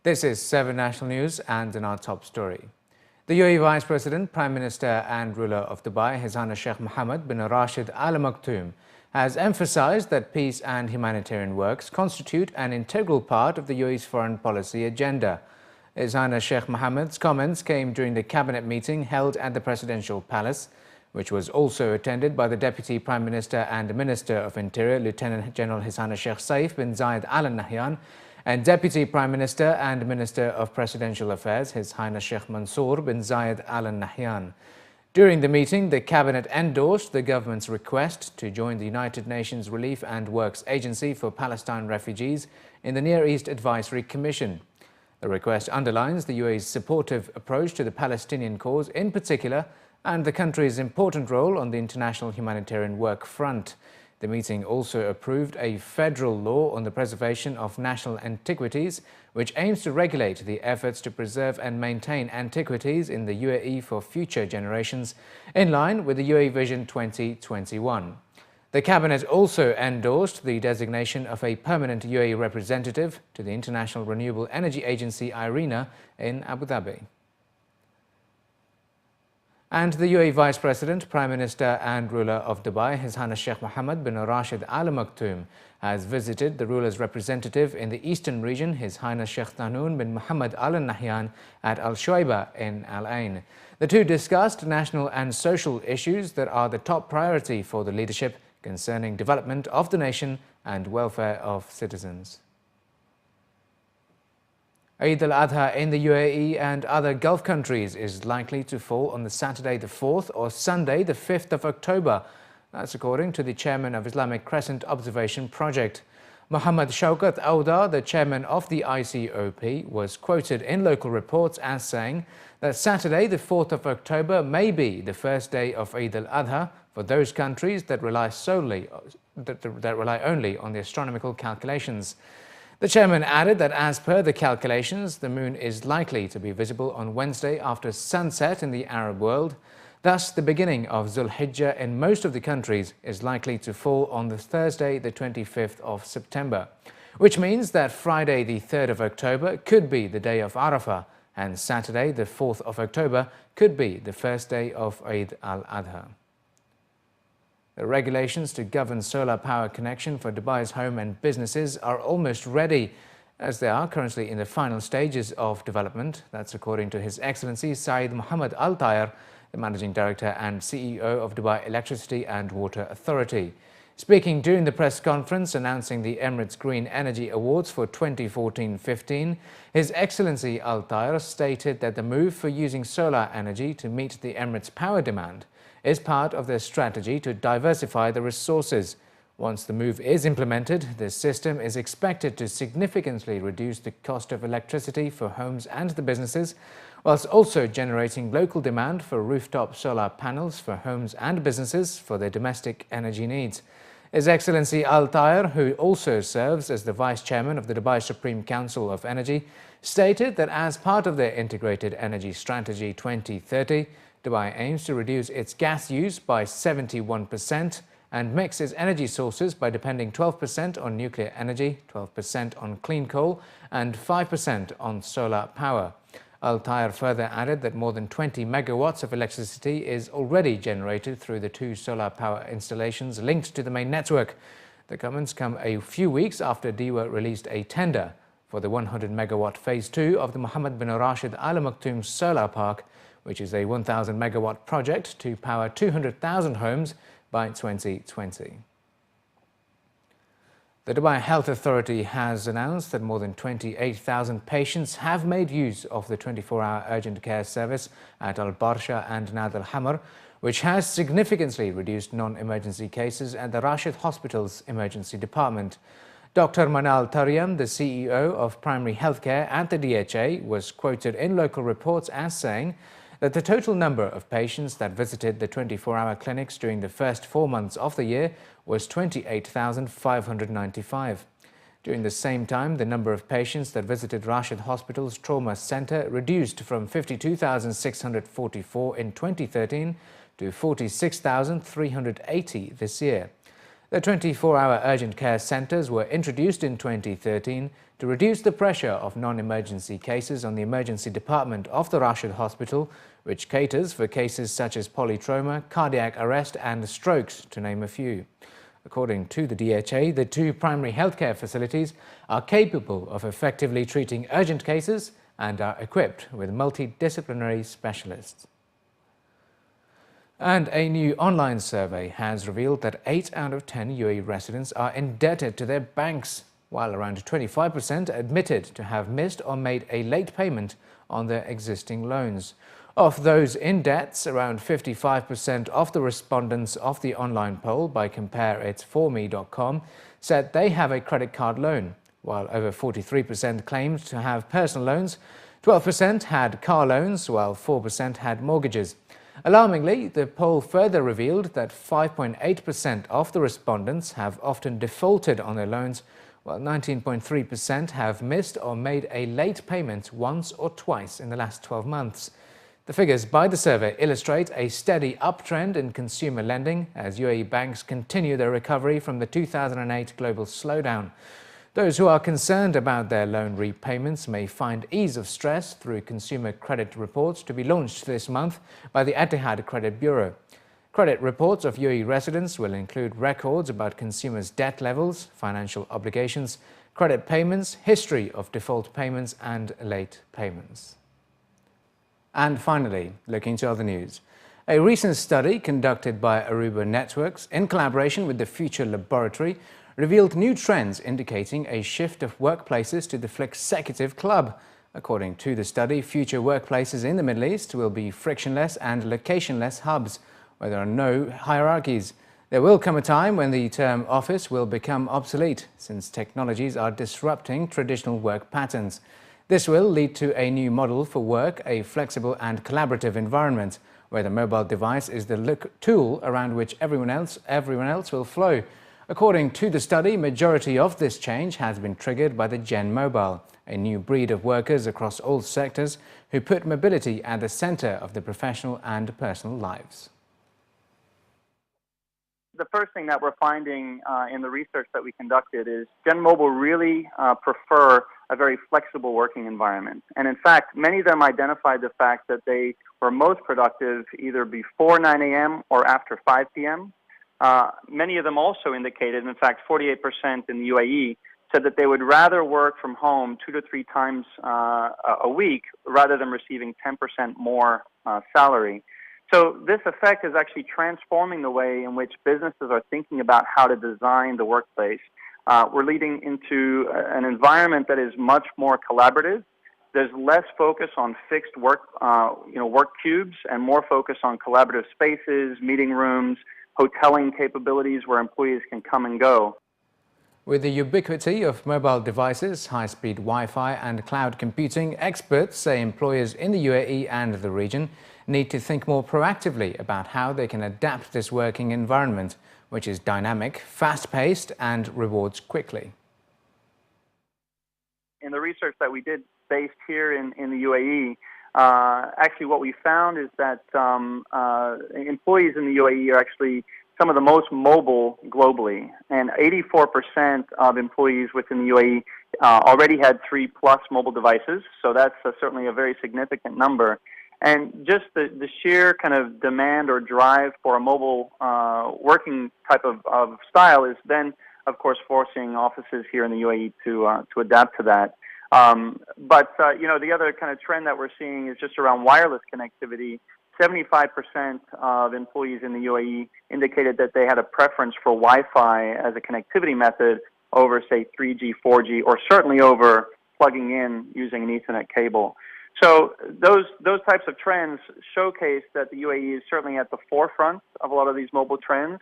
This is 7 National News, and in our top story. The UAE Vice President, Prime Minister and ruler of Dubai, His Highness Sheikh Mohammed bin Rashid Al Maktoum, has emphasized that peace and humanitarian works constitute an integral part of the UAE's foreign policy agenda. His Highness Sheikh Mohammed's comments came during the cabinet meeting held at the Presidential Palace, which was also attended by the Deputy Prime Minister and Minister of Interior, Lieutenant General His Highness Sheikh Saif bin Zayed Al Nahyan, and Deputy Prime Minister and Minister of Presidential Affairs, His Highness Sheikh Mansour bin Zayed Al Nahyan. During the meeting, the Cabinet endorsed the government's request to join the United Nations Relief and Works Agency for Palestine Refugees in the Near East Advisory Commission. The request underlines the UAE's supportive approach to the Palestinian cause in particular and the country's important role on the international humanitarian work front. The meeting also approved a federal law on the preservation of national antiquities, which aims to regulate the efforts to preserve and maintain antiquities in the UAE for future generations, in line with the UAE Vision 2021. The Cabinet also endorsed the designation of a permanent UAE representative to the International Renewable Energy Agency, IRENA, in Abu Dhabi. And the UAE Vice President, Prime Minister and ruler of Dubai, His Highness Sheikh Mohammed bin Rashid Al Maktoum, has visited the ruler's representative in the eastern region, His Highness Sheikh Tahnoon bin Mohammed Al Nahyan, at Al Shuaiba in Al Ain. The two discussed national and social issues that are the top priority for the leadership concerning development of the nation and welfare of citizens. Eid al-Adha in the UAE and other Gulf countries is likely to fall on the Saturday the 4th or Sunday the 5th of October. That's according to the chairman of Islamic Crescent Observation Project. Muhammad Shaukat Aouda, the chairman of the ICOP, was quoted in local reports as saying that Saturday the 4th of October may be the first day of Eid al-Adha for those countries that rely only on the astronomical calculations. The chairman added that as per the calculations, the moon is likely to be visible on Wednesday after sunset in the Arab world. Thus, the beginning of Zulhijjah in most of the countries is likely to fall on the Thursday, the 25th of September, which means that Friday, the 3rd of October, could be the day of Arafah, and Saturday, the 4th of October, could be the first day of Eid al-Adha. The regulations to govern solar power connection for Dubai's home and businesses are almost ready, as they are currently in the final stages of development. That's according to His Excellency Saeed Mohammed Al Tayar, the Managing Director and CEO of Dubai Electricity and Water Authority. Speaking during the press conference announcing the Emirates Green Energy Awards for 2014-15, His Excellency Al Tayar stated that the move for using solar energy to meet the Emirates' power demand is part of their strategy to diversify the resources. Once the move is implemented, the system is expected to significantly reduce the cost of electricity for homes and the businesses, whilst also generating local demand for rooftop solar panels for homes and businesses for their domestic energy needs. His Excellency Al Tayar, who also serves as the Vice Chairman of the Dubai Supreme Council of Energy, stated that as part of their Integrated Energy Strategy 2030, Dubai aims to reduce its gas use by 71% and mix its energy sources by depending 12% on nuclear energy, 12% on clean coal and 5% on solar power. Al Tayar further added that more than 20 megawatts of electricity is already generated through the two solar power installations linked to the main network. The comments come a few weeks after DEWA released a tender for the 100 megawatt phase 2 of the Mohammed bin Rashid Al Maktoum Solar Park, which is a 1,000 megawatt project to power 200,000 homes by 2020. The Dubai Health Authority has announced that more than 28,000 patients have made use of the 24-hour urgent care service at Al Barsha and Nad Al Hamar, which has significantly reduced non-emergency cases at the Rashid Hospital's emergency department. Dr. Manal Taryam, the CEO of primary healthcare at the DHA, was quoted in local reports as saying that the total number of patients that visited the 24-hour clinics during the first 4 months of the year was 28,595. During the same time, the number of patients that visited Rashid Hospital's trauma center reduced from 52,644 in 2013 to 46,380 this year. The 24-hour urgent care centres were introduced in 2013 to reduce the pressure of non-emergency cases on the emergency department of the Rashid Hospital, which caters for cases such as polytrauma, cardiac arrest and strokes, to name a few. According to the DHA, the two primary healthcare facilities are capable of effectively treating urgent cases and are equipped with multidisciplinary specialists. And a new online survey has revealed that 8 out of 10 UAE residents are indebted to their banks, while around 25% admitted to have missed or made a late payment on their existing loans. Of those in debts, around 55% of the respondents of the online poll by compareitforme.com said they have a credit card loan, while over 43% claimed to have personal loans, 12% had car loans, while 4% had mortgages. Alarmingly, the poll further revealed that 5.8% of the respondents have often defaulted on their loans, while 19.3% have missed or made a late payment once or twice in the last 12 months. The figures by the survey illustrate a steady uptrend in consumer lending as UAE banks continue their recovery from the 2008 global slowdown. Those who are concerned about their loan repayments may find ease of stress through consumer credit reports to be launched this month by the Etihad Credit Bureau. Credit reports of UAE residents will include records about consumers' debt levels, financial obligations, credit payments, history of default payments and late payments. And finally, looking to other news. A recent study conducted by Aruba Networks in collaboration with the Future Laboratory revealed new trends indicating a shift of workplaces to the Flexecutive Club. According to the study, future workplaces in the Middle East will be frictionless and locationless hubs, where there are no hierarchies. There will come a time when the term office will become obsolete, since technologies are disrupting traditional work patterns. This will lead to a new model for work, a flexible and collaborative environment, where the mobile device is the tool around which everyone else will flow. According to the study, majority of this change has been triggered by the Gen Mobile, a new breed of workers across all sectors who put mobility at the center of their professional and personal lives. The first thing that we're finding in the research that we conducted is Gen Mobile really prefer a very flexible working environment. And in fact, many of them identified the fact that they were most productive either before 9 a.m. or after 5 p.m. Many of them also indicated, in fact, 48% in the UAE said that they would rather work from home 2 to 3 times a week rather than receiving 10% more salary. So this effect is actually transforming the way in which businesses are thinking about how to design the workplace. We're leading into an environment that is much more collaborative. There's less focus on fixed work cubes and more focus on collaborative spaces, meeting rooms, hoteling capabilities where employees can come and go. With the ubiquity of mobile devices, high-speed Wi-Fi and cloud computing, experts say employers in the UAE and the region need to think more proactively about how they can adapt this working environment, which is dynamic, fast-paced and rewards quickly. In the research that we did based here in the UAE, actually what we found is that employees in the UAE are actually some of the most mobile globally, and 84% of employees within the UAE already had 3+ mobile devices, so that's certainly a very significant number. And just the sheer kind of demand or drive for a mobile working type of style is then, of course, forcing offices here in the UAE to adapt to that. The other kind of trend that we're seeing is just around wireless connectivity. 75% of employees in the UAE indicated that they had a preference for Wi-Fi as a connectivity method over, say, 3G, 4G, or certainly over plugging in using an Ethernet cable. So those types of trends showcase that the UAE is certainly at the forefront of a lot of these mobile trends.